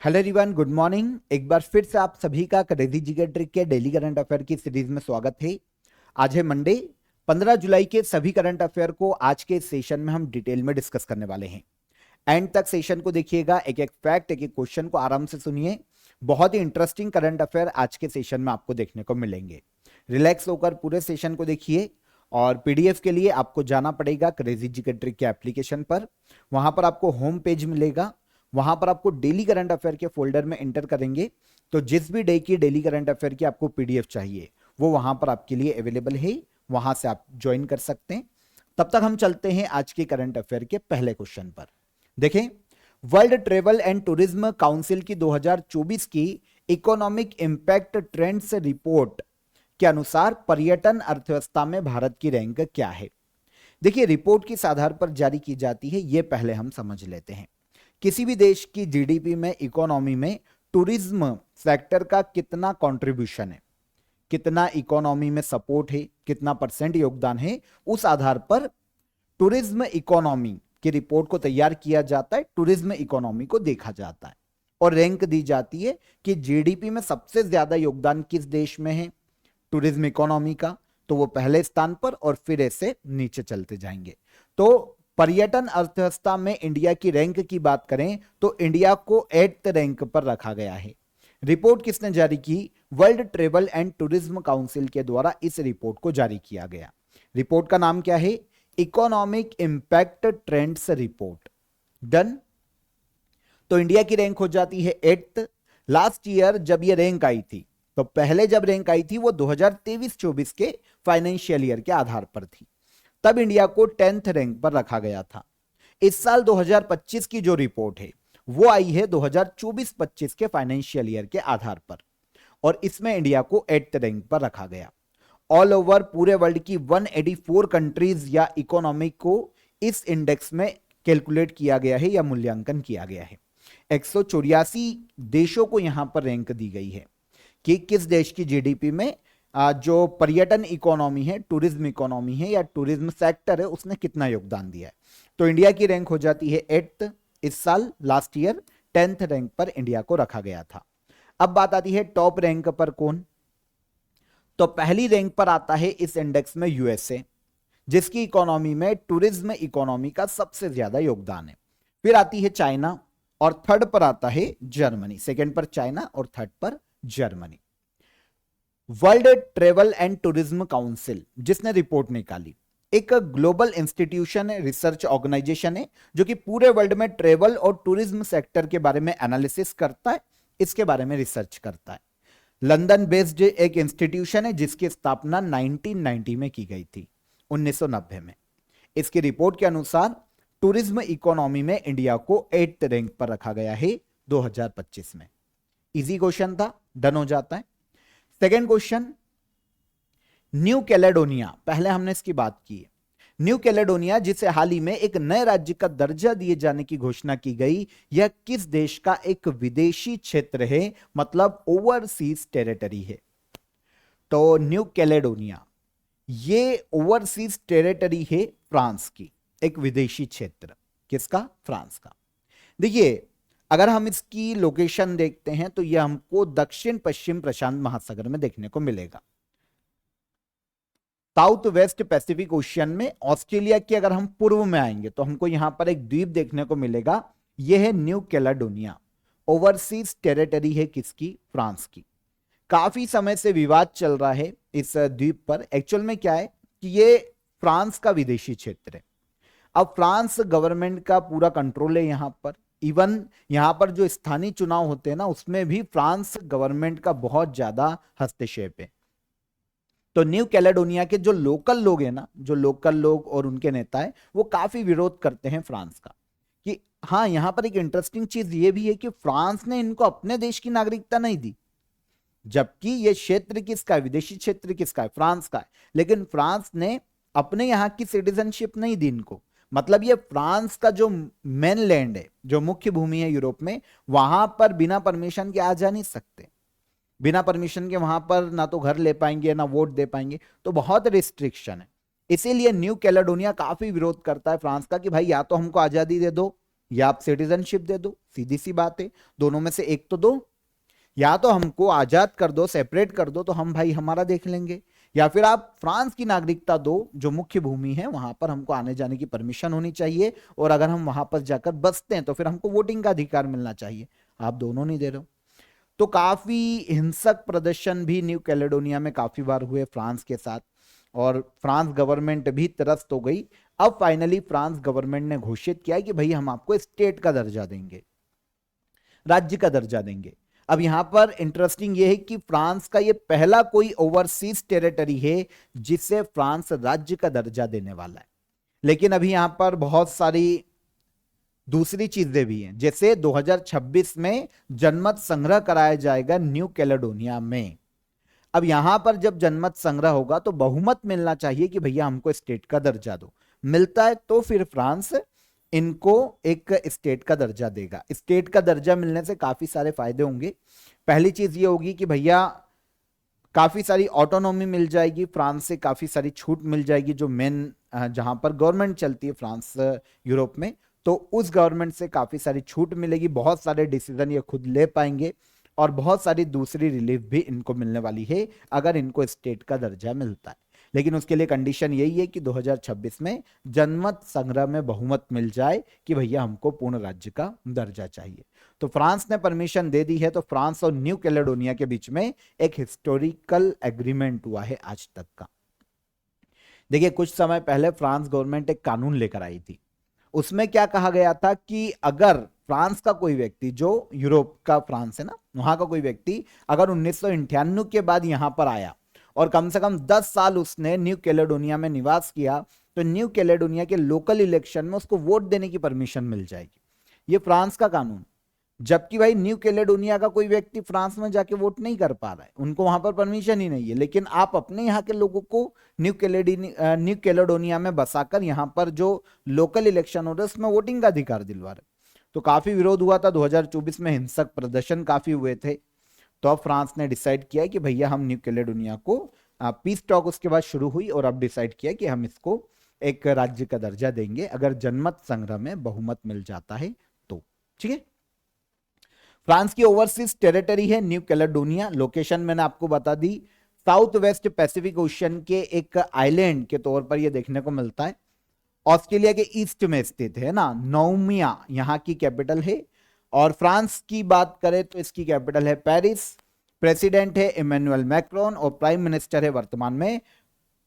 Hello everyone, good morning. एक बार फिर से आप सभी का क्रेजी जीके ट्रिक के डेली करंट अफेयर की सीरीज में स्वागत है। आज है मंडे 15 जुलाई के सभी करंट अफेयर को आज के सेशन में हम डिटेल में डिस्कस करने वाले हैं। एंड तक सेशन को देखिएगा, एक एक फैक्ट एक एक क्वेश्चन को आराम से सुनिए। बहुत ही इंटरेस्टिंग करंट अफेयर आज के सेशन में आपको देखने को मिलेंगे। रिलैक्स होकर पूरे सेशन को देखिए और पीडीएफ के लिए आपको जाना पड़ेगा क्रेजी जीके ट्रिक के एप्लीकेशन पर। वहां पर आपको होम पेज मिलेगा, वहां पर आपको डेली करंट अफेयर के फोल्डर में एंटर करेंगे तो जिस भी डे की डेली करंट अफेयर की आपको पीडीएफ चाहिए वो वहां पर आपके लिए अवेलेबल है, वहां से आप ज्वाइन कर सकते हैं। तब तक हम चलते हैं आज के करंट अफेयर के पहले क्वेश्चन पर। देखें, world travel and tourism council की 2024 की इकोनॉमिक इंपैक्ट ट्रेंड्स रिपोर्ट के अनुसार पर्यटन अर्थव्यवस्था में भारत की रैंक क्या है। देखिए, रिपोर्ट किस आधार पर जारी की जाती है ये पहले हम समझ लेते हैं। किसी भी देश की जीडीपी में, इकोनॉमी में टूरिज्म सेक्टर का कितना कंट्रीब्यूशन है, कितना इकोनॉमी में सपोर्ट है, कितना परसेंट योगदान है, उस आधार पर टूरिज्म इकोनॉमी की रिपोर्ट को तैयार किया जाता है। टूरिज्म इकोनॉमी को देखा जाता है और रैंक दी जाती है कि जीडीपी में सबसे ज्यादा योगदान किस देश में है टूरिज्म इकोनॉमी का, तो वो पहले स्थान पर और फिर ऐसे नीचे चलते जाएंगे। तो पर्यटन अर्थव्यवस्था में इंडिया की रैंक की बात करें तो इंडिया को 8th रैंक पर रखा गया है। रिपोर्ट किसने जारी की? World travel and tourism council के द्वारा इस रिपोर्ट को जारी किया गया। रिपोर्ट का नाम क्या है? Economic impact trends report. Done. तो इंडिया की रैंक हो जाती है 8th। लास्ट ईयर जब ये रैंक आई थी तो पहले जब रैंक आई थी वो 2023-24 के फाइनेंशियल ईयर के आधार पर थी, तब इंडिया को 10th रैंक पर रखा गया था। इस साल 2025 की जो रिपोर्ट है वो आई है 2024-25 के फाइनेंशियल ईयर के आधार पर और इसमें इंडिया को 8th रैंक पर रखा गया। ऑल ओवर पूरे वर्ल्ड की 184 कंट्रीज या इकोनॉमी को इस इंडेक्स में कैलकुलेट किया गया है या मूल्यांकन किया गया है। 184 देशों को यहां पर रैंक दी गई है कि किस देश की जीडीपी में जो पर्यटन इकोनॉमी है, टूरिज्म इकोनॉमी है या टूरिज्म सेक्टर है, उसने कितना योगदान दिया है। तो इंडिया की रैंक हो जाती है 8th इस साल। लास्ट ईयर 10th रैंक पर इंडिया को रखा गया था। अब बात आती है टॉप रैंक पर कौन। तो पहली रैंक पर आता है इस इंडेक्स में यूएसए, जिसकी इकोनॉमी में टूरिज्म इकोनॉमी का सबसे ज्यादा योगदान है। फिर आती है चाइना और थर्ड पर आता है जर्मनी। सेकेंड पर चाइना और थर्ड पर Germany. World travel and tourism council जिसने रिपोर्ट निकाली, एक ग्लोबल इंस्टीट्यूशन है, रिसर्च ऑर्गेनाइजेशन है जो कि पूरे वर्ल्ड में ट्रेवल और टूरिज्म सेक्टर के बारे में एनालिसिस करता है, इसके बारे में रिसर्च करता है। लंदन बेस्ड एक इंस्टीट्यूशन है जिसकी स्थापना 1990 में की गई थी, 1990 में। इसकी रिपोर्ट के अनुसार टूरिज्म इकोनॉमी में इंडिया को 8th रैंक पर रखा गया है 2025 में। इजी क्वेश्चन था, डन हो जाता है। सेकेंड क्वेश्चन, न्यू कैलेडोनिया, पहले हमने इसकी बात की है। न्यू कैलेडोनिया जिसे हाल ही में एक नए राज्य का दर्जा दिए जाने की घोषणा की गई, यह किस देश का एक विदेशी क्षेत्र है, मतलब ओवरसीज टेरिटरी है। तो न्यू कैलेडोनिया ये ओवरसीज टेरिटरी है फ्रांस की, एक विदेशी क्षेत्र। किसका? फ्रांस का। देखिए, अगर हम इसकी लोकेशन देखते हैं तो यह हमको दक्षिण पश्चिम प्रशांत महासागर में देखने को मिलेगा। साउथ वेस्ट पैसिफिक ओशियन में ऑस्ट्रेलिया की अगर हम पूर्व में आएंगे तो हमको यहां पर एक द्वीप देखने को मिलेगा, यह है न्यू कैलेडोनिया। ओवरसीज टेरिटरी है किसकी? फ्रांस की। काफी समय से विवाद चल रहा है इस द्वीप पर। एक्चुअल में क्या है कि ये फ्रांस का विदेशी क्षेत्र है। अब फ्रांस गवर्नमेंट का पूरा कंट्रोल है यहां पर। इवन यहां पर जो स्थानीय चुनाव होते हैं ना, उसमें भी फ्रांस गवर्नमेंट का बहुत ज्यादा हस्तक्षेप है। तो न्यू कैलेडोनिया के जो लोकल लोग हैं ना, जो लोकल लोग और उनके नेता है, वो काफी विरोध करते हैं फ्रांस का। कि हाँ, यहां पर एक इंटरेस्टिंग चीज ये भी है कि फ्रांस ने इनको अपने देश की नागरिकता नहीं दी, जबकि ये क्षेत्र किसका है? विदेशी क्षेत्र किसका है? फ्रांस का है। लेकिन फ्रांस ने अपने यहां की सिटीजनशिप नहीं दी इनको। मतलब ये फ्रांस का जो मेन लैंड है, जो मुख्य भूमि है यूरोप में, वहां पर बिना परमिशन के आ जा नहीं सकते। बिना परमिशन के वहां पर ना तो घर ले पाएंगे ना वोट दे पाएंगे, तो बहुत रिस्ट्रिक्शन है। इसीलिए न्यू कैलेडोनिया काफी विरोध करता है फ्रांस का कि भाई या तो हमको आजादी दे दो या आप सिटीजनशिप दे दो, सीधी सी बात है, दोनों में से एक तो दो। या तो हमको आजाद कर दो, सेपरेट कर दो, तो हम भाई हमारा देख लेंगे, या फिर आप फ्रांस की नागरिकता दो, जो मुख्य भूमि है वहां पर हमको आने जाने की परमिशन होनी चाहिए, और अगर हम वहां पर जाकर बसते हैं तो फिर हमको वोटिंग का अधिकार मिलना चाहिए। आप दोनों नहीं दे रहे हो। तो काफी हिंसक प्रदर्शन भी न्यू कैलेडोनिया में काफी बार हुए फ्रांस के साथ, और फ्रांस गवर्नमेंट भी त्रस्त हो गई। अब फाइनली फ्रांस गवर्नमेंट ने घोषित किया कि भाई हम आपको स्टेट का दर्जा देंगे, राज्य का दर्जा देंगे। अब यहां पर इंटरेस्टिंग यह है कि फ्रांस का यह पहला कोई ओवरसीज टेरिटरी है जिसे फ्रांस राज्य का दर्जा देने वाला है। लेकिन अभी यहां पर बहुत सारी दूसरी चीजें भी हैं, जैसे 2026 में जनमत संग्रह कराया जाएगा न्यू कैलेडोनिया में। अब यहां पर जब जनमत संग्रह होगा तो बहुमत मिलना चाहिए कि भैया हमको स्टेट का दर्जा दो। मिलता है तो फिर फ्रांस इनको एक स्टेट का दर्जा देगा। स्टेट का दर्जा मिलने से काफी सारे फायदे होंगे। पहली चीज ये होगी कि भैया काफी सारी ऑटोनॉमी मिल जाएगी, फ्रांस से काफी सारी छूट मिल जाएगी, जो मेन जहां पर गवर्नमेंट चलती है फ्रांस यूरोप में, तो उस गवर्नमेंट से काफी सारी छूट मिलेगी, बहुत सारे डिसीजन ये खुद ले पाएंगे, और बहुत सारी दूसरी रिलीफ भी इनको मिलने वाली है अगर इनको स्टेट का दर्जा मिलता है। लेकिन उसके लिए कंडीशन यही है कि 2026 में जनमत संग्रह में बहुमत मिल जाए कि भैया हमको पूर्ण राज्य का दर्जा चाहिए। तो फ्रांस ने परमिशन दे दी है, तो फ्रांस और न्यू कैलेडोनिया के बीच में एक हिस्टोरिकल एग्रीमेंट हुआ है आज तक का। देखिए, कुछ समय पहले फ्रांस गवर्नमेंट एक कानून लेकर आई थी। उसमें क्या कहा गया था कि अगर फ्रांस का कोई व्यक्ति, जो यूरोप का फ्रांस है ना, वहां का कोई व्यक्ति अगर 1998 के बाद यहां पर आया और कम से कम 10 साल उसने न्यू कैलेडोनिया में निवास किया, तो न्यू कैलेडोनिया के लोकल इलेक्शन में उसको वोट देने की परमिशन मिल जाएगी। ये फ्रांस का कानून। जबकि भाई न्यू कैलेडोनिया का कोई व्यक्ति फ्रांस में जाके वोट नहीं कर पा रहा है, उनको वहां पर परमिशन ही नहीं है, लेकिन आप अपने यहाँ के लोगों को न्यू कैलेडोनिया में बसाकर यहाँ पर जो लोकल इलेक्शन हो रहा है उसमें वोटिंग का अधिकार दिलवा रहे। तो काफी विरोध हुआ था, 2024 में हिंसक प्रदर्शन काफी हुए थे। तो अब फ्रांस ने डिसाइड किया कि भैया हम न्यू कैलेडोनिया को, पीस टॉक उसके बाद शुरू हुई, और अब डिसाइड किया कि हम इसको एक राज्य का दर्जा देंगे अगर जनमत संग्रह में बहुमत मिल जाता है तो। ठीक है, फ्रांस की ओवरसीज टेरिटरी है न्यू कैलेडोनिया। लोकेशन मैंने आपको बता दी, साउथ वेस्ट पैसिफिक ओशन के एक आइलैंड के तौर पर यह देखने को मिलता है। ऑस्ट्रेलिया के ईस्ट में स्थित है ना। नौमिया यहाँ की कैपिटल है। और फ्रांस की बात करें तो इसकी कैपिटल है पेरिस। प्रेसिडेंट है इमैनुअल मैक्रोन, और प्राइम मिनिस्टर है वर्तमान में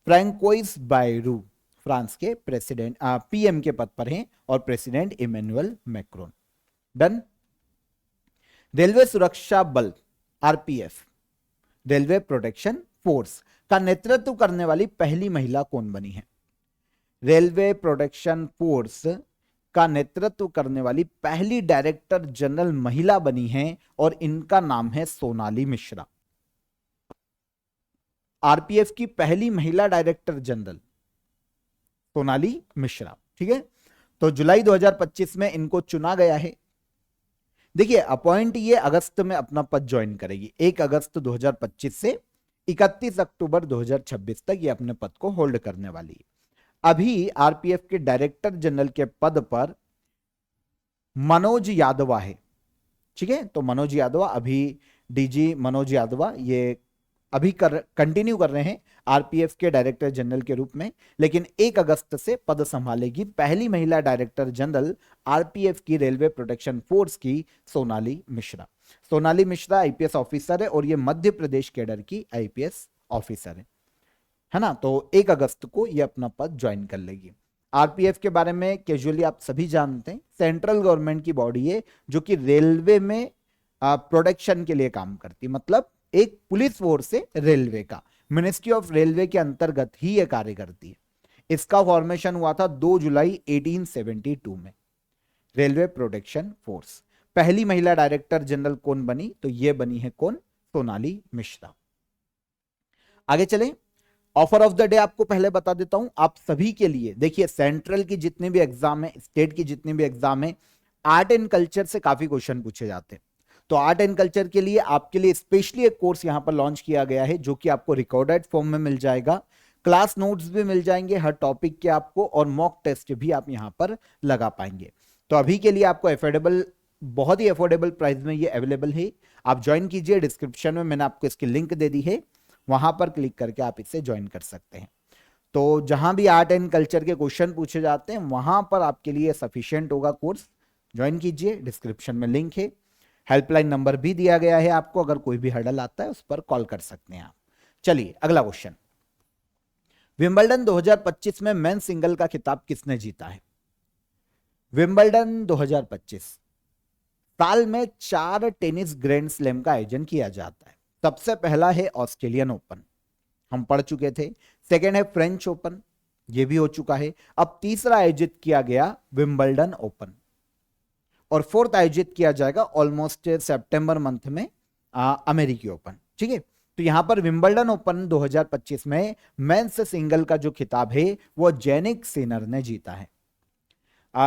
फ्रैंकोइस बायरू। फ्रांस के प्रेसिडेंट पीएम के पद पर हैं, और president Emmanuel Macron. Done. Railway सुरक्षा बल आरपीएफ, रेलवे प्रोटेक्शन फोर्स का नेतृत्व करने वाली पहली महिला कौन बनी है? रेलवे प्रोटेक्शन फोर्स का नेतृत्व करने वाली पहली डायरेक्टर जनरल महिला बनी है, और इनका नाम है सोनाली मिश्रा। आरपीएफ की पहली महिला डायरेक्टर जनरल सोनाली मिश्रा। ठीक है, तो जुलाई 2025 में इनको चुना गया है। देखिए, अपॉइंट ये अगस्त में अपना पद ज्वाइन करेगी, 1 अगस्त 2025 से 31 अक्टूबर 2026 तक ये अपने पद को होल्ड करने वाली है। अभी आरपीएफ के डायरेक्टर जनरल के पद पर मनोज यादवा है। ठीक है, तो मनोज यादवा अभी डीजी मनोज यादवा ये अभी कंटिन्यू कर रहे हैं आरपीएफ के डायरेक्टर जनरल के रूप में, लेकिन 1 अगस्त से पद संभालेगी पहली महिला डायरेक्टर जनरल आरपीएफ की रेलवे प्रोटेक्शन फोर्स की सोनाली मिश्रा। सोनाली मिश्रा आईपीएस ऑफिसर है, और ये मध्य प्रदेश कैडर की आईपीएस ऑफिसर है ना। तो 1 अगस्त को ये अपना पद ज्वाइन कर लेगी। आरपीएफ के बारे में कैजुअली आप सभी जानते हैं, सेंट्रल गवर्नमेंट की बॉडी है जो कि रेलवे में प्रोटेक्शन के लिए काम करती है। मतलब एक पुलिस फोर्स है रेलवे का, मिनिस्ट्री ऑफ रेलवे के अंतर्गत ही यह कार्य करती है। इसका फॉर्मेशन हुआ था 2 जुलाई 1872 में। रेलवे प्रोटेक्शन फोर्स पहली महिला डायरेक्टर जनरल कौन बनी? तो यह बनी है कौन? सोनाली मिश्रा। आगे चलें, ऑफर ऑफ द डे आपको पहले बता देता हूं आप सभी के लिए। देखिए, सेंट्रल की जितने भी एग्जाम है, स्टेट की जितनी भी एग्जाम है, आर्ट एंड कल्चर से काफी क्वेश्चन पूछे जाते हैं। तो आर्ट एंड कल्चर के लिए आपके लिए स्पेशली एक कोर्स यहां पर लॉन्च किया गया है, जो कि आपको रिकॉर्डेड फॉर्म में मिल जाएगा। क्लास नोट्स भी मिल जाएंगे हर टॉपिक के आपको, और मॉक टेस्ट भी आप यहां पर लगा पाएंगे। तो अभी के लिए आपको अफोर्डेबल, बहुत ही अफोर्डेबल प्राइस में ये अवेलेबल है। आप ज्वाइन कीजिए, डिस्क्रिप्शन में मैंने आपको इसकी लिंक दे दी है, वहां पर क्लिक करके आप इससे ज्वाइन कर सकते हैं। तो जहां भी आर्ट एंड कल्चर के क्वेश्चन पूछे जाते हैं वहां पर आपके लिए सफिशिएंट होगा कोर्स। ज्वाइन कीजिए, डिस्क्रिप्शन में लिंक है, हेल्पलाइन नंबर भी दिया गया है आपको, अगर कोई भी हर्डल आता है उस पर कॉल कर सकते हैं आप। चलिए अगला क्वेश्चन, विंबलडन 2025 में मेन सिंगल का खिताब किसने जीता है? विंबलडन 2025 साल में 4 टेनिस ग्रैंड स्लैम का आयोजन किया जाता है। सबसे पहला है ऑस्ट्रेलियन ओपन, हम पढ़ चुके थे। सेकेंड है फ्रेंच ओपन, यह भी हो चुका है। अब तीसरा आयोजित किया गया विंबलडन ओपन, और फोर्थ आयोजित किया जाएगा ऑलमोस्ट सितंबर मंथ में अमेरिकी ओपन। ठीक है, तो यहां पर विंबलडन ओपन 2025 में मेंस सिंगल का जो खिताब है वो जेनिक सिनर ने जीता है।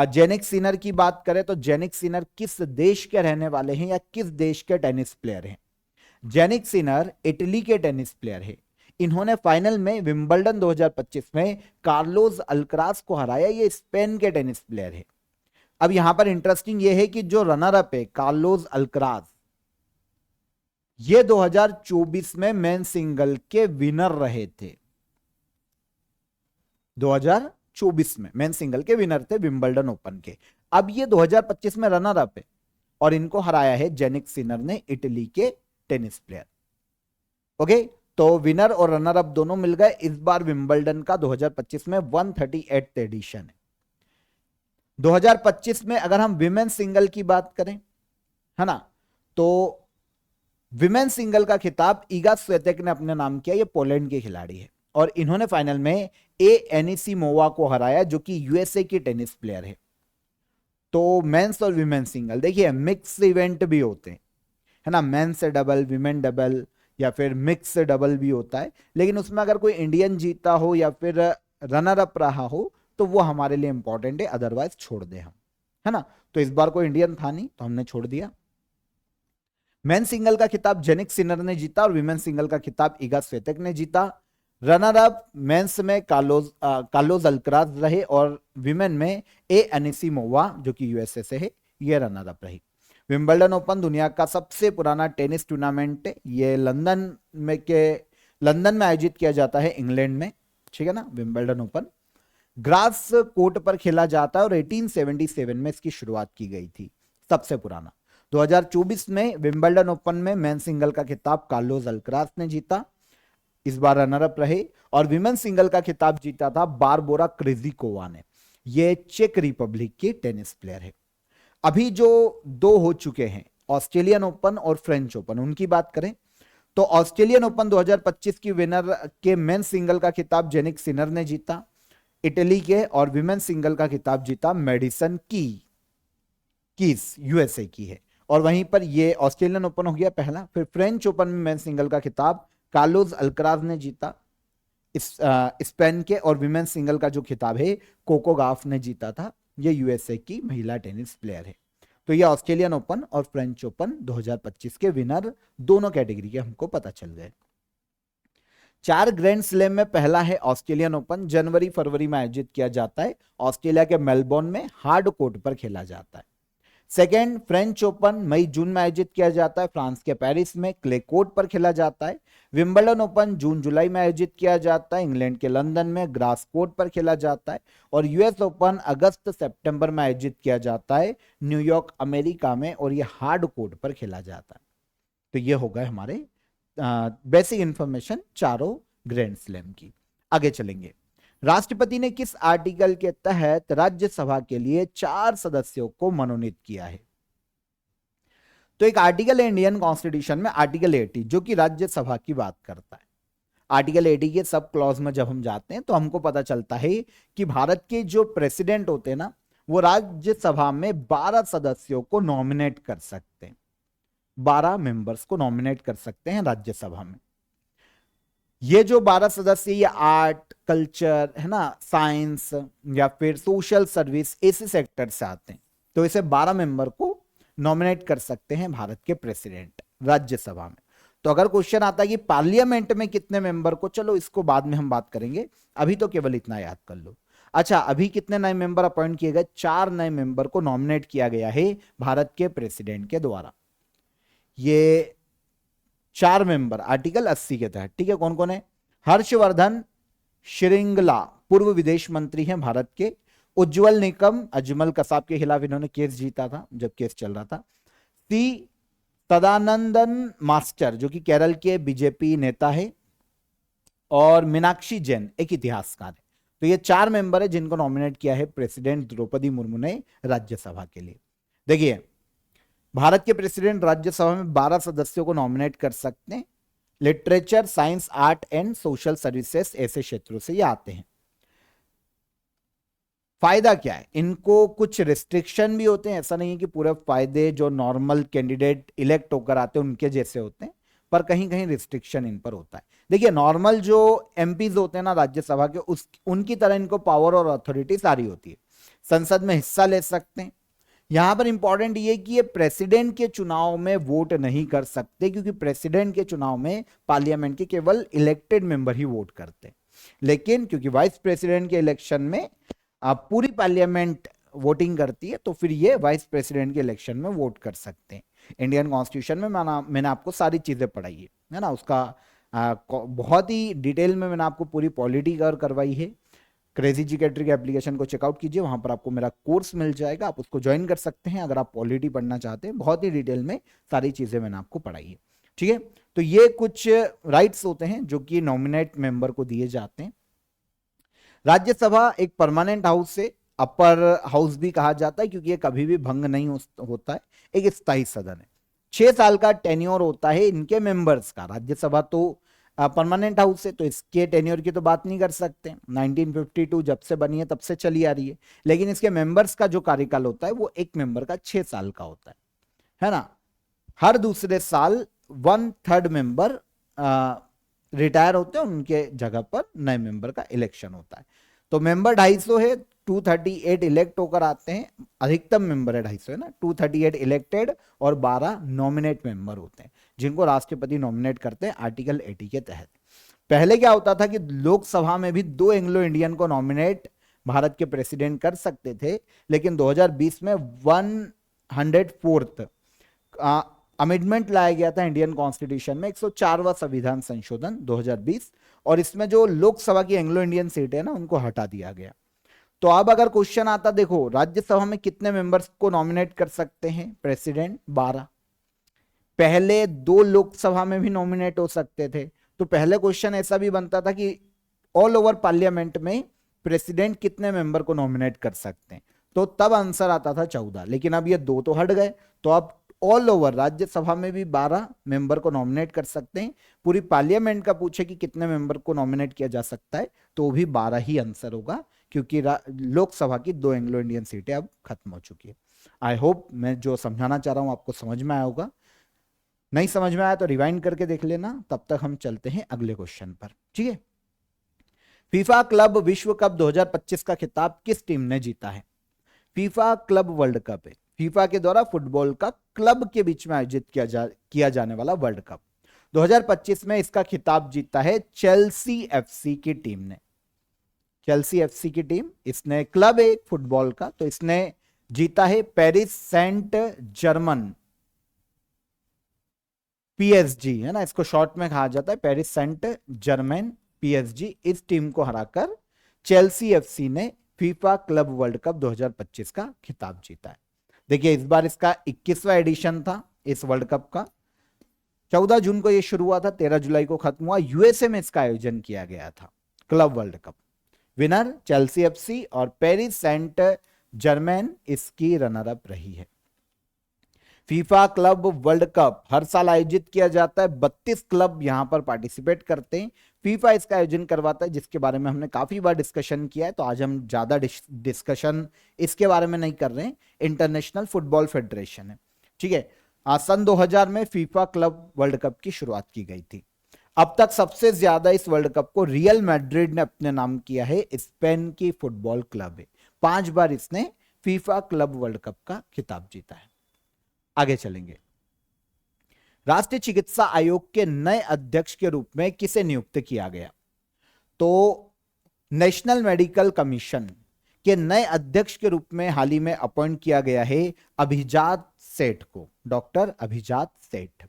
जेनिक सिनर की बात करें तो जेनिक सिनर किस देश के रहने वाले हैं या किस देश के टेनिस प्लेयर हैं? जेनिक सिनर इटली के टेनिस प्लेयर है। इन्होंने फाइनल में विंबलडन 2025 में कार्लोस अल्कराज को हराया। ये स्पेन के टेनिस प्लेयर है। अब यहां पर इंटरेस्टिंग यह है कि जो रनर अप है कार्लोस अल्कराज, ये 2024 में मेन सिंगल के विनर रहे थे। 2024 में मेन सिंगल के विनर थे विंबलडन ओपन के। अब ये 2025 में रनर अप है और इनको हराया है जेनिक सिनर ने, इटली के टेनिस प्लेयर। ओके, तो विनर और रनर अप दोनों मिल गए। इस बार विंबलडन का 2025 में 138th एडिशन है। 2025 में अगर हम विमेन सिंगल की बात करें, है ना, तो विमेन सिंगल का खिताब ईगा स्विएटेक ने अपने नाम किया। ये पोलैंड के खिलाड़ी है और इन्होंने फाइनल में एनिसिमोवा को हराया, जो कि यूएसए की टेनिस प्लेयर है। तो मेंस और विमेन सिंगल, देखिए मिक्स इवेंट भी होते हैं, है ना, मेंस डबल, विमेन डबल या फिर मिक्स डबल भी होता है, लेकिन उसमें अगर कोई इंडियन जीता हो या फिर रनर अप रहा हो तो वो हमारे लिए इंपॉर्टेंट है, अदरवाइज छोड़ दे हम, है ना। तो इस बार कोई इंडियन था नहीं तो हमने छोड़ दिया। मेन सिंगल का खिताब जेनिक सिनर ने जीता और विमेन सिंगल का खिताब ईगा स्विएटेक ने जीता। रनर अप मेंस में कार्लोस अल्कराज रहे और विमेन में एनिसिमोवा, जो कि यूएसए से है, ये रनर अप रही। विंबलडन ओपन दुनिया का सबसे पुराना टेनिस टूर्नामेंट है। ये लंदन में आयोजित किया जाता है, इंग्लैंड में, ठीक है ना। विंबलडन ओपन ग्रास कोर्ट पर खेला जाता है और 1877 में इसकी शुरुआत की गई थी, सबसे पुराना। 2024 में विंबलडन ओपन में मेन सिंगल का खिताब कार्लोस अल्कराज ने जीता, इस बार रनर अप रहे। और विमेन सिंगल का खिताब जीता था बारबोरा क्रिजिकोवा ने। ये चेक रिपब्लिक की टेनिस प्लेयर है। अभी जो 2 हो चुके हैं, ऑस्ट्रेलियन ओपन और फ्रेंच ओपन, उनकी बात करें तो ऑस्ट्रेलियन ओपन 2025 की विनर के मेन सिंगल का खिताब जेनिक सिनर ने जीता, इटली के, और विमेन सिंगल का खिताब जीता मेडिसन कीस, यूएसए की है। और वहीं पर ये ऑस्ट्रेलियन ओपन हो गया पहला। फिर फ्रेंच ओपन में मेन सिंगल का खिताब कार्लोस अल्कराज ने जीता, स्पेन के, और विमेन सिंगल का जो खिताब है कोको गॉफ ने जीता था। ये यूएसए की महिला टेनिस प्लेयर है। तो ये ऑस्ट्रेलियन ओपन और फ्रेंच ओपन 2025 के विनर दोनों कैटेगरी के हमको पता चल गए। 4 ग्रैंड स्लैम में पहला है ऑस्ट्रेलियन ओपन, जनवरी फरवरी में आयोजित किया जाता है। ऑस्ट्रेलिया के मेलबोर्न में हार्ड कोर्ट पर खेला जाता है। सेकेंड फ्रेंच ओपन मई जून में आयोजित किया जाता है, फ्रांस के पेरिस में क्ले कोर्ट पर खेला जाता है। विंबलडन ओपन जून जुलाई में आयोजित किया जाता है, इंग्लैंड के लंदन में ग्रास कोर्ट पर खेला जाता है। और यूएस ओपन अगस्त सितंबर में आयोजित किया जाता है, न्यूयॉर्क अमेरिका में, और ये हार्ड कोर्ट पर खेला जाता है। तो ये हो गए हमारे बेसिक इंफॉर्मेशन चारों ग्रैंड स्लैम की। आगे चलेंगे। राष्ट्रपति ने किस आर्टिकल के तहत राज्यसभा के लिए 4 सदस्यों को मनोनीत किया है? तो एक आर्टिकल है इंडियन कॉन्स्टिट्यूशन में, आर्टिकल 80, जो कि राज्यसभा की बात करता है। आर्टिकल 80 के सब क्लॉज में जब हम जाते हैं तो हमको पता चलता है कि भारत के जो प्रेसिडेंट होते हैं ना, वो राज्यसभा में 12 सदस्यों को नॉमिनेट कर सकते हैं। 12 मेंबर्स को नॉमिनेट कर सकते हैं राज्यसभा में। ये जो 12 सदस्य, ये आर्ट, कल्चर, है ना, साइंस या फिर सोशल सर्विस, ऐसे सेक्टर से आते हैं। तो इसे 12 मेंबर को नॉमिनेट कर सकते हैं भारत के प्रेसिडेंट राज्यसभा में। तो अगर क्वेश्चन आता है कि पार्लियामेंट में कितने मेंबर को, चलो इसको बाद में हम बात करेंगे, अभी तो केवल इतना याद कर लो। अच्छा, अभी कितने नए मेंबर अपॉइंट किए गए? 4 नए मेंबर को नॉमिनेट किया गया है भारत के प्रेसिडेंट के द्वारा। ये 4 मेंबर आर्टिकल 80 के तहत, ठीक है। कौन कौन है? हर्षवर्धन श्रृंगला, पूर्व विदेश मंत्री हैं भारत के। उज्जवल निकम, अजमल कसाब के खिलाफ इन्होंने केस जीता था जब केस चल रहा था। सी तदानंदन मास्टर, जो कि केरल के बीजेपी नेता है। और मीनाक्षी जैन, एक इतिहासकार है। तो ये 4 मेंबर है जिनको नॉमिनेट किया है प्रेसिडेंट द्रौपदी मुर्मू ने राज्यसभा के लिए। देखिए, भारत के प्रेसिडेंट राज्यसभा में 12 सदस्यों को नॉमिनेट कर सकते हैं। Literature, science, art and social services ऐसे क्षेत्रों से ये आते हैं। फायदा क्या है? इनको कुछ रिस्ट्रिक्शन भी होते हैं, ऐसा नहीं है कि पूरे फायदे जो नॉर्मल कैंडिडेट इलेक्ट होकर आते हैं उनके जैसे होते हैं, पर कहीं कहीं रिस्ट्रिक्शन इन पर होता है। देखिए, नॉर्मल जो एमपीज होते हैं ना राज्यसभा के, उनकी तरह इनको पावर और अथॉरिटी सारी होती है, संसद में हिस्सा ले सकते हैं। यहां पर इंपॉर्टेंट ये कि ये प्रेसिडेंट के चुनाव में वोट नहीं कर सकते, क्योंकि प्रेसिडेंट के चुनाव में पार्लियामेंट के केवल इलेक्टेड मेंबर ही वोट करते हैं। लेकिन क्योंकि वाइस प्रेसिडेंट के इलेक्शन में पूरी पार्लियामेंट वोटिंग करती है, तो फिर ये वाइस प्रेसिडेंट के इलेक्शन में वोट कर सकते हैं। इंडियन कॉन्स्टिट्यूशन में मैंने आपको सारी चीजें पढ़ाई है ना, उसका बहुत ही डिटेल में मैंने आपको पूरी पॉलिटी कवर करवाई है। क्रेजी जिगेट्री के एप्लीकेशन को चेकआउट कीजिए, वहां पर आपको मेरा कोर्स मिल जाएगा, आप उसको ज्वाइन कर सकते हैं अगर आप पॉलिटी पढ़ना चाहते हैं। बहुत ही डिटेल में सारी चीजें मैंने आपको पढ़ाई है, ठीक है। तो ये कुछ राइट्स होते हैं जो कि नॉमिनेट मेंबर को दिए जाते हैं। राज्यसभा एक परमानेंट हाउस है, अपर हाउस भी कहा जाता है, क्योंकि ये कभी भी भंग नहीं होता है, एक स्थायी सदन है। 6 साल का टेन्योर होता है इनके मेंबर्स का। राज्यसभा तो परमानेंट हाउस है, तो इसके टेन्योर की तो बात नहीं कर सकते। 1952 जब से बनी है तब से चली आ रही है। लेकिन इसके मेंबर्स का जो कार्यकाल होता है वो एक मेंबर का 6 साल का होता है ना। हर दूसरे साल 1/3 मेंबर रिटायर होते हैं, उनके जगह पर नए मेंबर का इलेक्शन होता है। तो मेंबर 250 है, 238 इलेक्ट होकर आते हैं। अधिकतम मेंबर है 250 है ना, 238 इलेक्टेड और 12 नॉमिनेट मेंबर होते हैं, जिनको राष्ट्रपति नॉमिनेट करते हैं आर्टिकल 80 के तहत। पहले क्या होता था कि लोकसभा में भी 2 एंग्लो इंडियन को नॉमिनेट भारत के प्रेसिडेंट कर सकते थे, लेकिन 2020 में 104th अमेंडमेंट लाया गया था इंडियन कॉन्स्टिट्यूशन में, 104वां संविधान संशोधन 2020, और इसमें जो लोकसभा की एंग्लो इंडियन सीट है ना उनको हटा दिया गया। तो अब अगर क्वेश्चन आता, देखो राज्यसभा में कितने मेंबर्स को नॉमिनेट कर सकते हैं प्रेसिडेंट? 12। पहले 2 लोकसभा में भी नॉमिनेट हो सकते थे। तो पहले क्वेश्चन ऐसा भी बनता था कि ऑल ओवर पार्लियामेंट में प्रेसिडेंट कितने मेंबर को नॉमिनेट कर सकते हैं, तो तब आंसर आता था 14। लेकिन अब ये 2 तो हट गए, तो अब ऑल ओवर राज्यसभा में भी 12 मेंबर को नॉमिनेट कर सकते हैं। पूरी पार्लियामेंट का पूछे कि कितने मेंबर को नॉमिनेट किया जा सकता है, तो भी 12 ही आंसर होगा, क्योंकि लोकसभा की 2 एंग्लो इंडियन सीटें अब खत्म हो चुकी है। आई होप मैं जो समझाना चाह रहा हूं आपको समझ में आया होगा। नहीं समझ में आया तो रिवाइंड करके देख लेना। तब तक हम चलते हैं अगले क्वेश्चन पर, ठीक है। फीफा क्लब विश्व कप 2025 का खिताब किस टीम ने जीता है? फीफा क्लब वर्ल्ड कप है, फीफा के द्वारा फुटबॉल का क्लब के बीच में आयोजित किया जाने वाला वर्ल्ड कप। 2025 में इसका खिताब जीता है चेल्सी एफसी की टीम ने। चेल्सी एफसी की टीम, इसने क्लब है फुटबॉल का, तो इसने जीता है पेरिस सेंट जर्मन, पीएसजी है ना, इसको शॉर्ट में कहा जाता है पेरिस सेंट जर्मन पीएसजी। इस टीम को हराकर चेल्सी एफसी ने फीफा क्लब वर्ल्ड कप 2025 का खिताब जीता है। देखिए, इस बार इसका 21वां एडिशन था इस वर्ल्ड कप का। 14 जून को यह शुरू हुआ था, 13 जुलाई को खत्म हुआ। यूएसए में इसका आयोजन किया गया था club world cup. Winner Chelsea FC और पेरिस सेंट जर्मन इसकी रनर अप रही है। फीफा क्लब वर्ल्ड कप हर साल आयोजित किया जाता है, 32 क्लब यहां पर पार्टिसिपेट करते हैं। फीफा इसका आयोजन करवाता है, जिसके बारे में हमने काफी बार डिस्कशन किया है, तो आज हम ज्यादा डिस्कशन इसके बारे में नहीं कर रहे हैं। इंटरनेशनल फुटबॉल फेडरेशन है, ठीक है। सन 2000 में फीफा क्लब वर्ल्ड कप की शुरुआत की गई थी। अब तक सबसे ज्यादा इस वर्ल्ड कप को रियल मैड्रिड ने अपने नाम किया है, स्पेन की फुटबॉल क्लब है। 5 बार इसने फीफा क्लब वर्ल्ड कप का खिताब जीता है। आगे चलेंगे। राष्ट्रीय चिकित्सा आयोग के नए अध्यक्ष के रूप में किसे नियुक्त किया गया? तो नेशनल मेडिकल कमीशन के नए अध्यक्ष के रूप में हाल ही में अपॉइंट किया गया है अभिजात सेठ को, डॉक्टर अभिजात सेठ।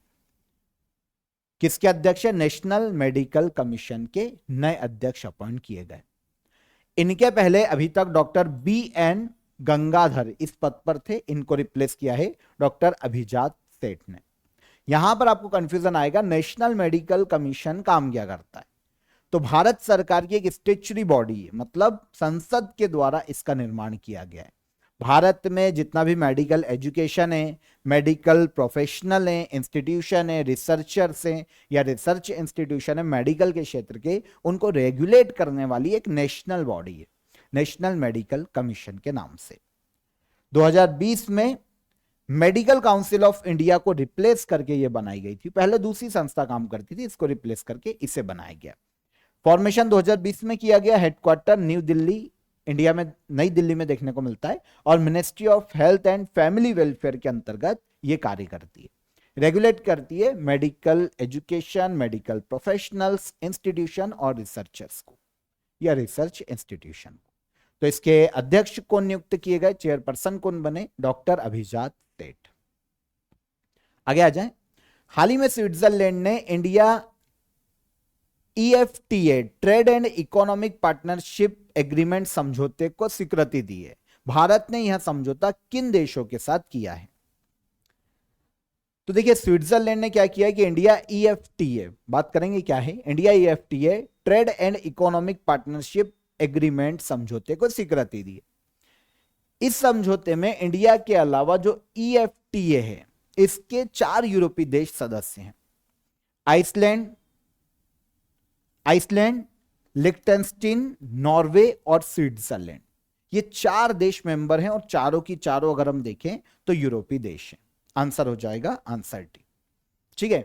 किसके अध्यक्ष है? नेशनल मेडिकल कमीशन के नए अध्यक्ष अपॉइंट किए गए। इनके पहले अभी तक डॉक्टर BN गंगाधर इस पद पर थे, इनको रिप्लेस किया है डॉक्टर अभिजात सेठ ने। यहां पर आपको कंफ्यूजन आएगा, नेशनल मेडिकल कमीशन काम क्या करता है? तो भारत सरकार की एक स्टैट्यूटरी बॉडी है, मतलब संसद के द्वारा इसका निर्माण किया गया है। भारत में जितना भी मेडिकल एजुकेशन है, मेडिकल प्रोफेशनल है, इंस्टीट्यूशन है, रिसर्चर्स हैं या रिसर्च इंस्टीट्यूशन है मेडिकल के क्षेत्र के, उनको रेगुलेट करने वाली एक नेशनल बॉडी है, नेशनल मेडिकल कमीशन के नाम से। 2020 में मेडिकल काउंसिल ऑफ इंडिया को रिप्लेस करके ये बनाई गई थी। पहले दूसरी संस्था काम करती थी, इसको रिप्लेस करके इसे बनाया गया। फॉर्मेशन 2020 में किया गया। हेडक्वार्टर न्यू दिल्ली, इंडिया में नई दिल्ली में देखने को मिलता है, और ministry of health and family welfare के अंतर्गत ये कार्य करती है, रेगुलेट करती है medical education, medical professionals, institution और रिसर्चर्स को या रिसर्च इंस्टीट्यूशन को। तो इसके अध्यक्ष कौन नियुक्त किए गए? चेयरपर्सन कौन बने? डॉक्टर अभिजात सेठ। आगे आ जाएं। हाल ही में स्विट्जरलैंड ने India EFTA trade and economic partnership agreement समझौते को स्वीकृति दी है। भारत ने यह समझौता किन देशों के साथ किया है? तो देखिए, स्विट्जरलैंड ने क्या किया है कि इंडिया EFTA, बात करेंगे क्या है, India EFTA trade and economic partnership agreement समझौते को स्वीकृति दी है। इस समझौते में इंडिया के अलावा जो EFTA है, इसके 4 यूरोपीय देश सदस्य हैं। आइसलैंड, लिechtenstein, नॉर्वे और स्विट्जरलैंड। ये 4 देश मेंबर हैं, और चारों की चारों अगर हम देखें तो यूरोपीय देश हैं। आंसर हो जाएगा आंसर डी। ठीक है,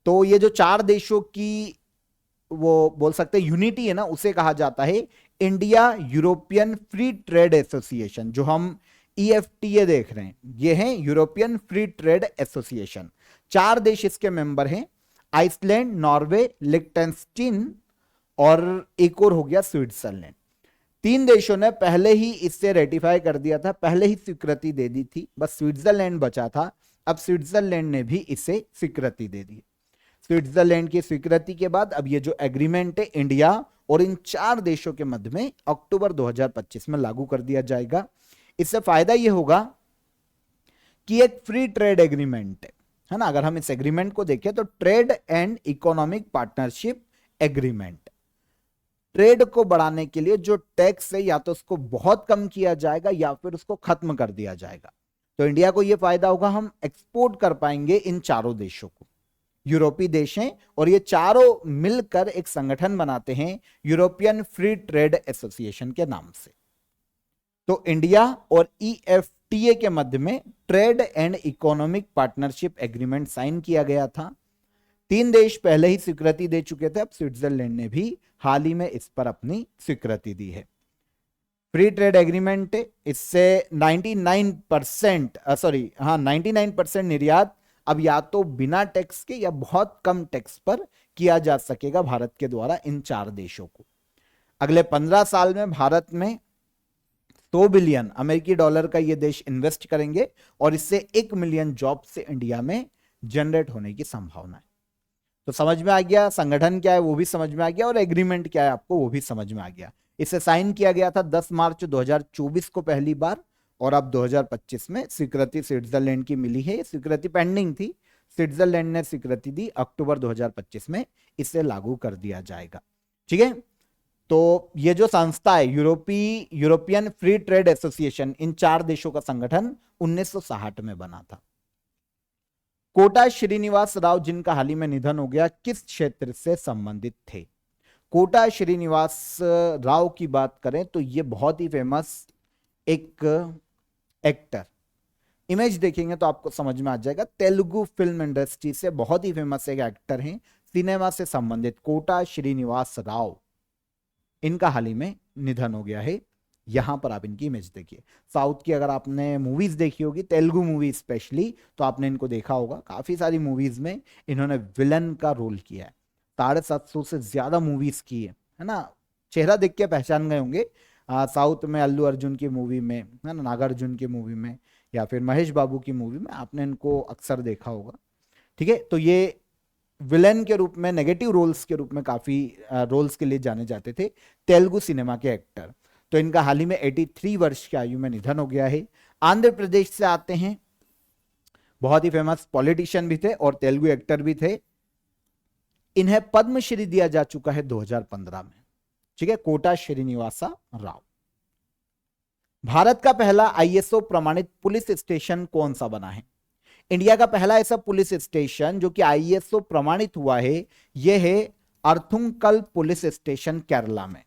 तो ये जो 4 देशों की वो बोल सकते हैं यूनिटी है ना, उसे कहा जाता है India European free trade association. जो हम EFTA देख रहे हैं, ये है यूरोपियन फ्री ट्रेड एसोसिएशन। 4 देश इसके मेंबर हैं, आइसलैंड, नॉर्वे, लिechtenstein और एक और हो गया स्विट्जरलैंड। 3 देशों ने पहले ही इससे रेटिफाई कर दिया था, पहले ही स्वीकृति दे दी थी, बस स्विट्जरलैंड बचा था। अब स्विट्जरलैंड ने भी इसे स्वीकृति दे दी। स्विट्जरलैंड की स्वीकृति के बाद अब ये जो एग्रीमेंट है इंडिया और इन 4 देशों के मध्य में अक्टूबर 2025 में लागू कर दिया जाएगा। इससे फायदा ये होगा कि एक फ्री ट्रेड एग्रीमेंट है ना। अगर हम इस एग्रीमेंट को देखें तो trade and economic partnership agreement, trade को बढ़ाने के लिए जो टैक्स है या तो उसको बहुत कम किया जाएगा या फिर उसको खत्म कर दिया जाएगा। तो इंडिया को यह फायदा होगा, हम एक्सपोर्ट कर पाएंगे इन 4 देशों को। यूरोपीय देश हैं और ये चारों मिलकर एक संगठन बनाते हैं यूरोपियन फ्री ट्रेड एसोसिएशन के नाम से। तो इंडिया और EFTA के मध्य में trade and economic partnership agreement sign किया गया था। 3 देश पहले ही स्वीकृति दे चुके थे, अब स्विट्जरलैंड ने भी हाल ही में इस पर अपनी स्वीकृति दी है। फ्री ट्रेड एग्रीमेंट, इससे 99% निर्यात अब या तो बिना टैक्स के या बहुत कम टैक्स पर किया जा सकेगा भारत के द्वारा इन 4 देशों को। अगले 15 साल में भारत में 100 बिलियन अमेरिकी डॉलर का ये देश इन्वेस्ट करेंगे और इससे 1 मिलियन जॉब से इंडिया में जनरेट होने की संभावना है। तो समझ में आ गया, संगठन क्या है वो भी समझ में आ गया और एग्रीमेंट क्या है आपको वो भी समझ में आ गया। इसे साइन किया गया था 10 मार्च 2024 को पहली बार, और अब 2025 में स्वीकृति स्विट्जरलैंड की मिली है। स्वीकृति पेंडिंग थी, स्विट्जरलैंड ने स्वीकृति दी, अक्टूबर 2025 में इसे लागू कर दिया जाएगा। ठीक है, तो ये जो संस्था है यूरोपियन फ्री ट्रेड एसोसिएशन, इन 4 देशों का संगठन 1960 में बना था। कोटा श्रीनिवास राव, जिनका हाल ही में निधन हो गया, किस क्षेत्र से संबंधित थे? कोटा श्रीनिवास राव की बात करें तो ये बहुत ही फेमस एक एक्टर, इमेज देखेंगे तो आपको समझ में आ जाएगा। तेलुगु फिल्म इंडस्ट्री से बहुत ही फेमस एक एक्टर हैं, सिनेमा से संबंधित कोटा श्रीनिवास राव, इनका हाल ही में निधन हो गया है। यहां पर आप इनकी इमेज देखिए। साउथ की अगर आपने मूवीज देखी होगी, तेलुगु मूवी स्पेशली, तो आपने इनको देखा होगा। काफी सारी मूवीज में इन्होंने विलन का रोल किया है, 750 से ज्यादा मूवीज की है ना। चेहरा देख के पहचान गए होंगे, साउथ में अल्लू अर्जुन की मूवी में, है ना, नागार्जुन की मूवी में, या फिर महेश बाबू की मूवी में आपने इनको अक्सर देखा होगा। ठीक है, तो ये विलेन के रूप में, नेगेटिव रोल्स के रूप में काफी रोल्स के लिए जाने जाते थे, तेलुगु सिनेमा के एक्टर। तो इनका हाल ही में 83 वर्ष की आयु में निधन हो गया है। आंध्र प्रदेश से आते हैं, बहुत ही फेमस पॉलिटिशियन भी थे और तेलुगु एक्टर भी थे। इन्हें पद्मश्री दिया जा चुका है 2015 में। ठीक है, कोटा श्रीनिवासा राव। भारत का पहला आईएसओ प्रमाणित पुलिस स्टेशन कौन सा बना है? इंडिया का पहला ऐसा पुलिस स्टेशन जो कि आईएसओ प्रमाणित हुआ है, यह है अर्थुंकल पुलिस स्टेशन केरला में।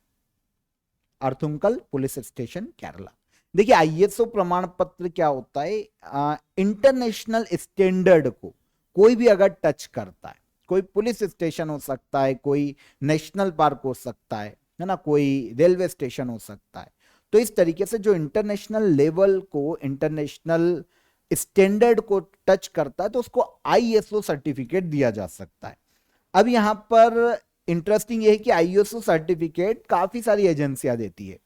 अर्थुंकल पुलिस स्टेशन केरला। देखिए, आईएसओ प्रमाण पत्र क्या होता है, इंटरनेशनल स्टैंडर्ड को कोई भी अगर टच करता है, कोई पुलिस स्टेशन हो सकता है, कोई नेशनल पार्क हो सकता है ना, कोई रेलवे स्टेशन हो सकता है, तो इस तरीके से जो इंटरनेशनल लेवल को, इंटरनेशनल स्टैंडर्ड को टच करता है, तो उसको आईएसओ सर्टिफिकेट दिया जा सकता है। अब यहां पर इंटरेस्टिंग यह है कि आईएसओ सर्टिफिकेट काफी सारी एजेंसियां देती है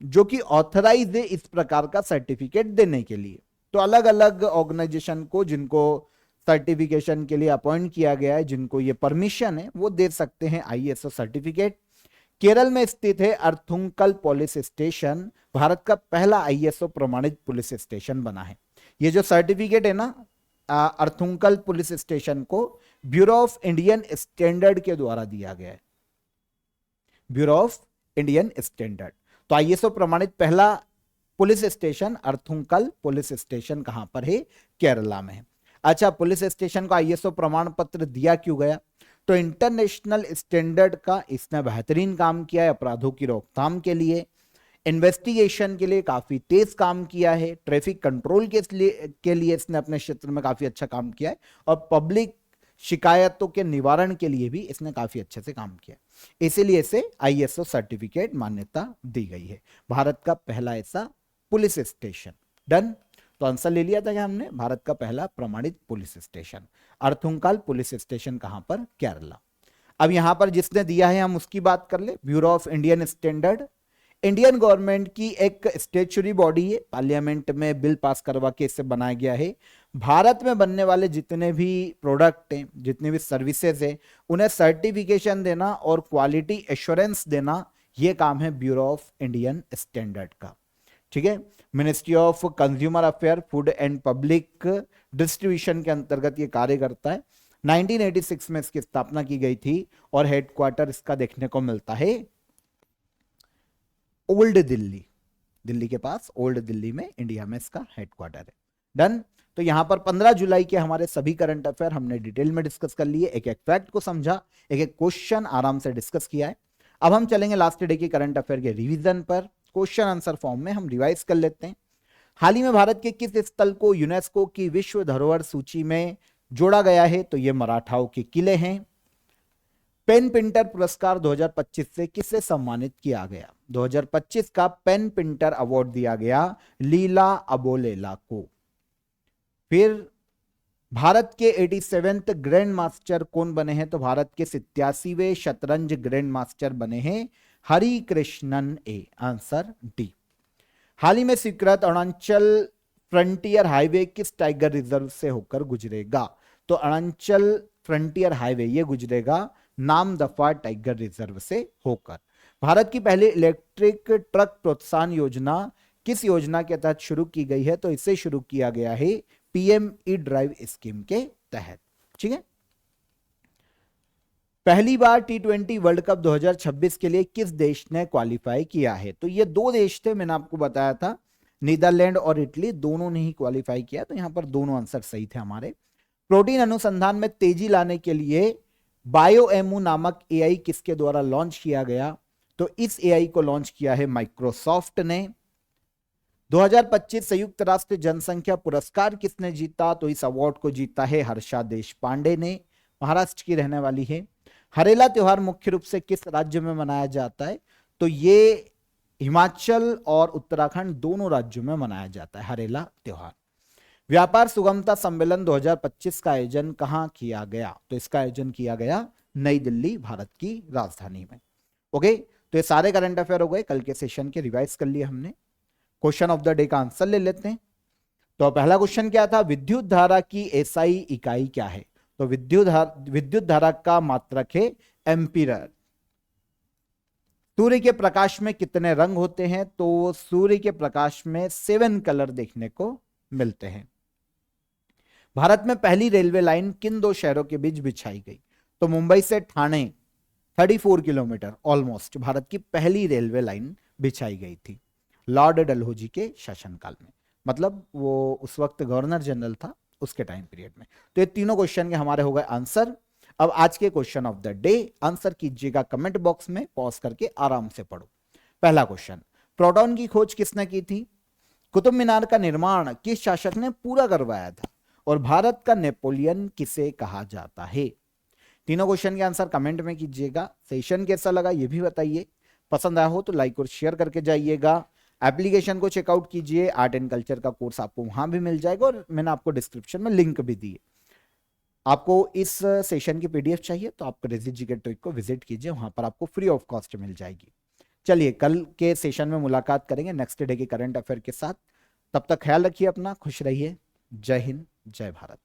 जो कि ऑथराइज है इस प्रकार का सर्टिफिकेट देने के लिए। तो अलग अलग ऑर्गेनाइजेशन को, जिनको सर्टिफिकेशन के लिए अपॉइंट किया गया है, जिनको ये परमिशन है, वो दे सकते हैं आईएसओ सर्टिफिकेट। केरल में स्थित है अर्थुंकल पुलिस स्टेशन, भारत का पहला आईएसओ प्रमाणित पुलिस स्टेशन बना है। ये जो सर्टिफिकेट है ना, अर्थुंकल पुलिस स्टेशन को ब्यूरो ऑफ इंडियन स्टैंडर्ड के द्वारा दिया गया है, ब्यूरो ऑफ इंडियन स्टैंडर्ड। तो आईएसओ प्रमाणित पहला पुलिस स्टेशन अर्थुंकल पुलिस स्टेशन कहां पर है? केरला में है। अच्छा, पुलिस स्टेशन को आईएसओ प्रमाण पत्र दिया क्यों गया? तो इंटरनेशनल स्टैंडर्ड का इसने बेहतरीन काम किया है अपराधों की रोकथाम के लिए, इन्वेस्टिगेशन के लिए काफी तेज काम किया है, ट्रैफिक कंट्रोल के लिए इसने अपने क्षेत्र में काफी अच्छा काम किया है, और पब्लिक शिकायतों के निवारण के लिए भी इसने काफी अच्छे से काम किया, इसीलिए इसे आईएसओ सर्टिफिकेट मान्यता दी गई है। भारत का पहला ऐसा पुलिस स्टेशन। डन। तो आंसर ले लिया था क्या हमने? भारत का पहला प्रमाणित पुलिस स्टेशन अर्थुंकल पुलिस स्टेशन कहां पर? केरला। अब यहां पर जिसने दिया है हम उसकी बात कर ले, bureau of Indian standard. Indian government की एक स्टेचुरी बॉडी है, पार्लियामेंट में बिल पास करवा के इसे बनाया गया है। भारत में बनने वाले जितने भी प्रोडक्ट हैं, जितने भी सर्विसेज हैं, उन्हें सर्टिफिकेशन देना और क्वालिटी एश्योरेंस देना, यह काम है ब्यूरो ऑफ इंडियन स्टैंडर्ड का। ठीक है, ministry of consumer affair, food and public distribution के अंतर्गत यह कार्य करता है। 1986 में इसकी स्थापना की गई थी और हेडक्वार्टर इसका देखने को मिलता है ओल्ड दिल्ली, दिल्ली के पास ओल्ड दिल्ली में, इंडिया में इसका हेडक्वार्टर है। डन। तो यहां पर 15 जुलाई के हमारे सभी करंट अफेयर हमने डिटेल में डिस्कस कर लिए, एक एक फैक्ट को समझा, एक एक क्वेश्चन आराम से डिस्कस किया है। अब हम चलेंगे लास्ट डे के करंट अफेयर के रिवीजन पर, क्वेश्चन आंसर फॉर्म में हम रिवाइज कर लेते हैं। हाल ही में भारत के किस स्थल को यूनेस्को की विश्व धरोहर सूची में जोड़ा गया है? तो ये मराठाओं के किले हैं। पेन पिंटर पुरस्कार 2025 से किसे सम्मानित किया गया? 2025 का पेन पिंटर अवार्ड दिया गया लीला अबोलेला को। फिर भारत के 87वें ग्रैंड मास्टर कौन बने हैं? तो भारत के 87वें शतरंज ग्रैंड मास्टर बने हैं Hari Krishnan A. Answer D. हाल ही में स्वीकृत अरुणाचल फ्रंटियर हाईवे किस टाइगर रिजर्व से होकर गुजरेगा? तो अरुणाचल फ्रंटियर हाईवे ये गुजरेगा नामदफा टाइगर रिजर्व से होकर। भारत की पहली इलेक्ट्रिक ट्रक प्रोत्साहन योजना किस योजना के तहत शुरू की गई है? तो इसे शुरू किया गया है पीएम ई ड्राइव स्कीम के तहत। ठीक है, पहली बार टी20 वर्ल्ड कप 2026 के लिए किस देश ने क्वालिफाई किया है? तो ये दो देश थे, मैंने आपको बताया था, नीदरलैंड और इटली, दोनों ने ही क्वालिफाई किया। तो यहां पर दोनों आंसर सही थे हमारे। प्रोटीन अनुसंधान में तेजी लाने के लिए बायोएमू नामक एआई किसके द्वारा लॉन्च किया गया? तो इस एआई को लॉन्च किया है माइक्रोसॉफ्ट ने। 2025 संयुक्त राष्ट्र जनसंख्या पुरस्कार किसने जीता? तो इस अवार्ड को जीता है हर्षा देशपांडे ने, महाराष्ट्र की रहने वाली है। हरेला त्योहार मुख्य रूप से किस राज्य में मनाया जाता है? तो ये हिमाचल और उत्तराखंड दोनों राज्यों में मनाया जाता है हरेला त्योहार। व्यापार सुगमता सम्मेलन 2025 का आयोजन कहां किया गया? तो इसका आयोजन किया गया नई दिल्ली, भारत की राजधानी में। ओके, तो ये सारे करंट अफेयर हो गए, कल के सेशन के रिवाइज कर लिए हमने। क्वेश्चन ऑफ द डे का आंसर ले लेते हैं। तो पहला क्वेश्चन क्या था, विद्युत धारा की एसआई इकाई क्या है? तो विद्युत धारा का मात्रक है एम्पीयर। सूर्य के प्रकाश में कितने रंग होते हैं? तो सूर्य के प्रकाश में 7 कलर देखने को मिलते हैं। भारत में पहली रेलवे लाइन किन 2 शहरों के बीच बिछाई गई? तो मुंबई से ठाणे 34 किलोमीटर ऑलमोस्ट भारत की पहली रेलवे लाइन बिछाई गई थी लॉर्ड डलहौजी के शासनकाल में, मतलब वो उस वक्त गवर्नर जनरल था उसके टाइम पीरियड में। तो ये तीनों क्वेश्चन के हमारे हो गए आंसर। अब आज के question of the day answer कीजिएगा कमेंट बॉक्स में, पॉज करके आराम से पढ़ो। पहला क्वेश्चन, प्रोटॉन की खोज किसने की थी? कुतुब मीनार का निर्माण किस शासक ने पूरा करवाया था? और भारत का नेपोलियन किसे कहा जाता है? तीनों क्वेश्चन के आंसर कमेंट में कीजिएगा। सेशन कैसा लगा ये भी बताइए, पसंद आया हो तो लाइक और शेयर करके जाइएगा। एप्लीकेशन को चेकआउट कीजिए, आर्ट एंड कल्चर का कोर्स आपको वहां भी मिल जाएगा और मैंने आपको डिस्क्रिप्शन में लिंक भी दी है। आपको इस सेशन की पीडीएफ चाहिए तो आप क्रेजी जीके ट्रिक को विजिट कीजिए, वहां पर आपको फ्री ऑफ कॉस्ट मिल जाएगी। चलिए कल के सेशन में मुलाकात करेंगे नेक्स्ट डे के करंट अफेयर के साथ। तब तक ख्याल रखिए अपना, खुश रहिए। जय हिंद, जय भारत।